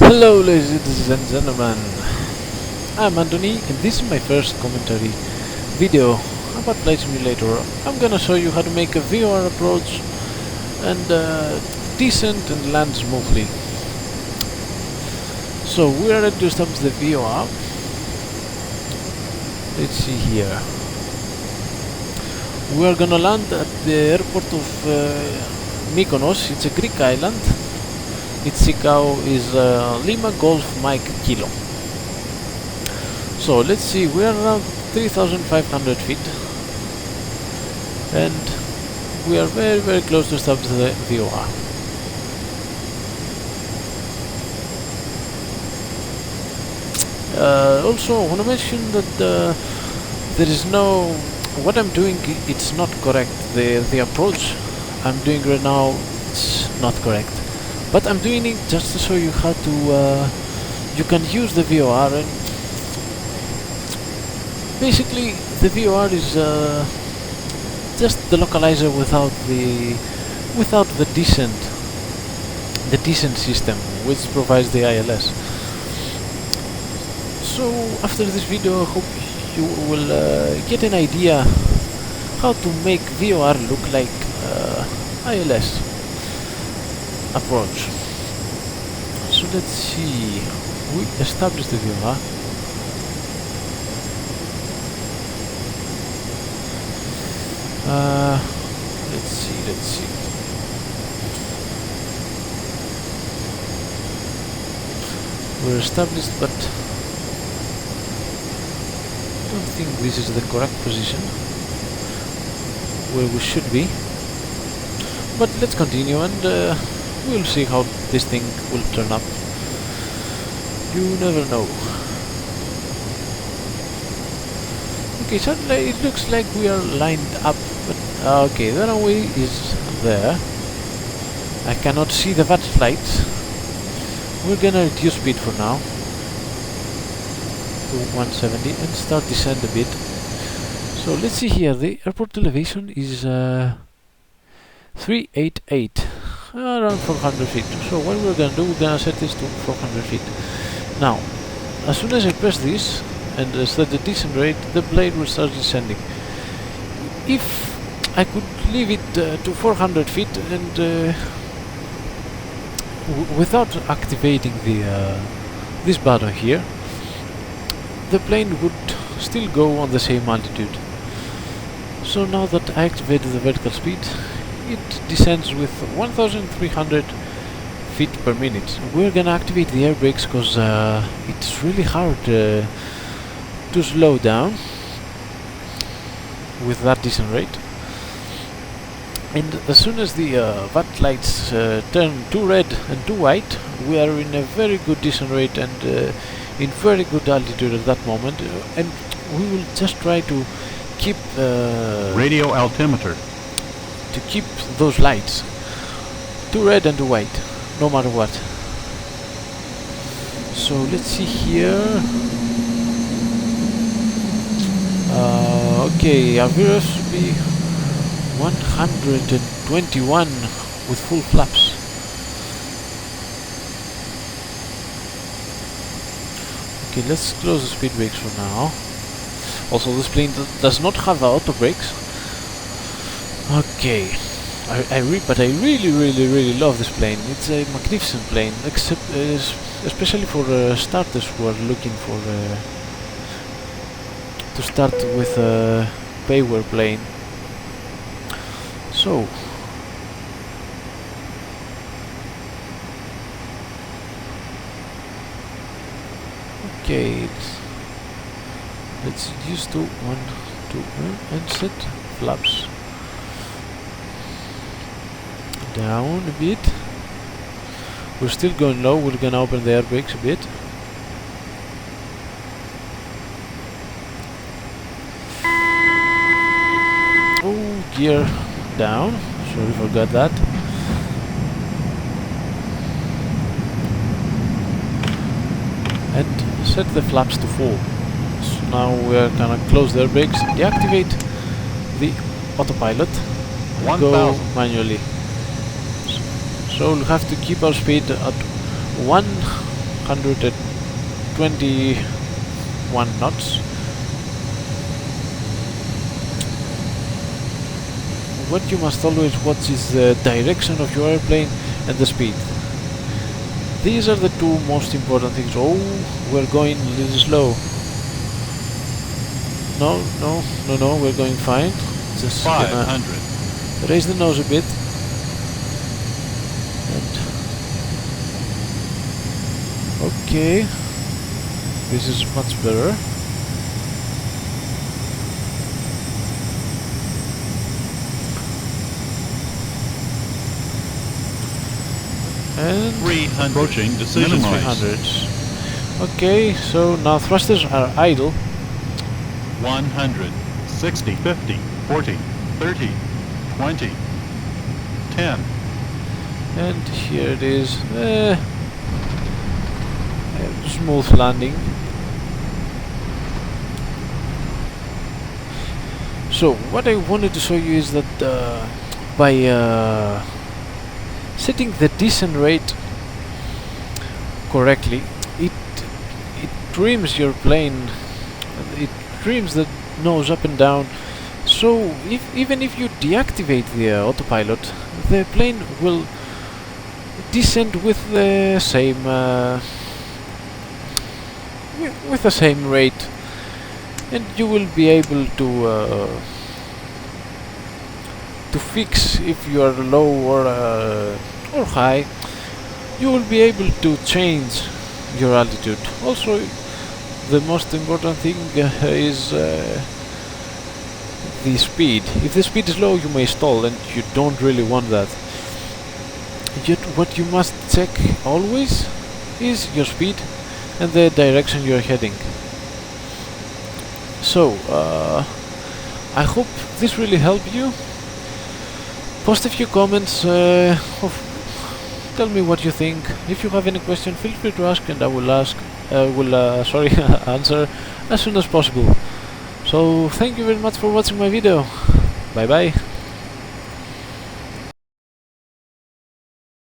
Hello ladies and gentlemen, I'm Anthony and this is my first commentary video about Flight Simulator. I'm gonna show you how to make a VOR approach and descent and land smoothly. So we are ready to establish the VOR. Let's see here. We are gonna land at the airport of Mykonos. It's a Greek island. Its ICAO is Lima Golf Mike Kilo. So let's see, we are around 3,500 feet and we are very close to establish the VOR. Also, I want to mention that there is no, what I'm doing, it's not correct. The approach I'm doing right now, it's not correct. But I'm doing it just to show you how to, you can use the VOR, and basically the VOR is just the localizer without the descent system, which provides the ILS. So after this video I hope you will get an idea how to make VOR look like ILS approach. So let's see, we established the VOR. Let's see. We're established, but I don't think this is the correct position where we should be. But let's continue and we'll see how this thing will turn up. You never know. Okay, suddenly it looks like we are lined up, but okay, the runway is there. I cannot see the VAT lights. We're gonna reduce speed for now to 170 and start descend a bit. So let's see here, the airport elevation is 388. Around 400 feet. So what we're gonna do, we're gonna set this to 400 feet. Now, as soon as I press this and set the descent rate, the blade will start descending. If I could leave it to 400 feet and without activating this button here, the plane would still go on the same altitude. So now that I activated the vertical speed, it descends with 1,300 feet per minute. We're gonna activate the air brakes because it's really hard to slow down with that descent rate. And as soon as the VAT lights turn to red and to white, we are in a very good descent rate and in very good altitude at that moment. And we will just try to keep radio altimeter. To keep those lights to red and to white, no matter what. So let's see here. Okay, Aviros should be 121 with full flaps. Okay, let's close the speed brakes for now. Also, this plane does not have auto brakes. Okay, but I really love this plane. It's a magnificent plane, except especially for starters who are looking for to start with a payware plane. So okay, let's use to 1, 2, and set flaps down a bit. We're still going low. We're gonna open the air brakes a bit. Oh, gear down. Sorry, forgot that. And set the flaps to full. So now we are gonna close the air brakes, deactivate the autopilot, and go manually. So we'll have to keep our speed at 1 121 knots. What you must always watch is the direction of your airplane and the speed. These are the two most important things. Oh, we're going a little slow. No, we're going fine. Just 500. raise the nose a bit. And okay, this is much better. And 300. Approaching decision point. 300s. Okay, so now thrusters are idle. 100, 60, 50, 40, 30, 20, 10. And here it is. Smooth landing. So what I wanted to show you is that by setting the descent rate correctly, it trims your plane. It trims the nose up and down. So even if you deactivate the autopilot, the plane will descend with the same with the same rate, and you will be able to fix if you are low or high. You will be able to change your altitude. Also, the most important thing is the speed. If the speed is low, you may stall, and you don't really want that. Yet what you must check always is your speed and the direction you are heading. So I hope this really helped you. Post a few comments, tell me what you think. If you have any question, feel free to ask, and I will answer as soon as possible. So thank you very much for watching my video. Bye bye.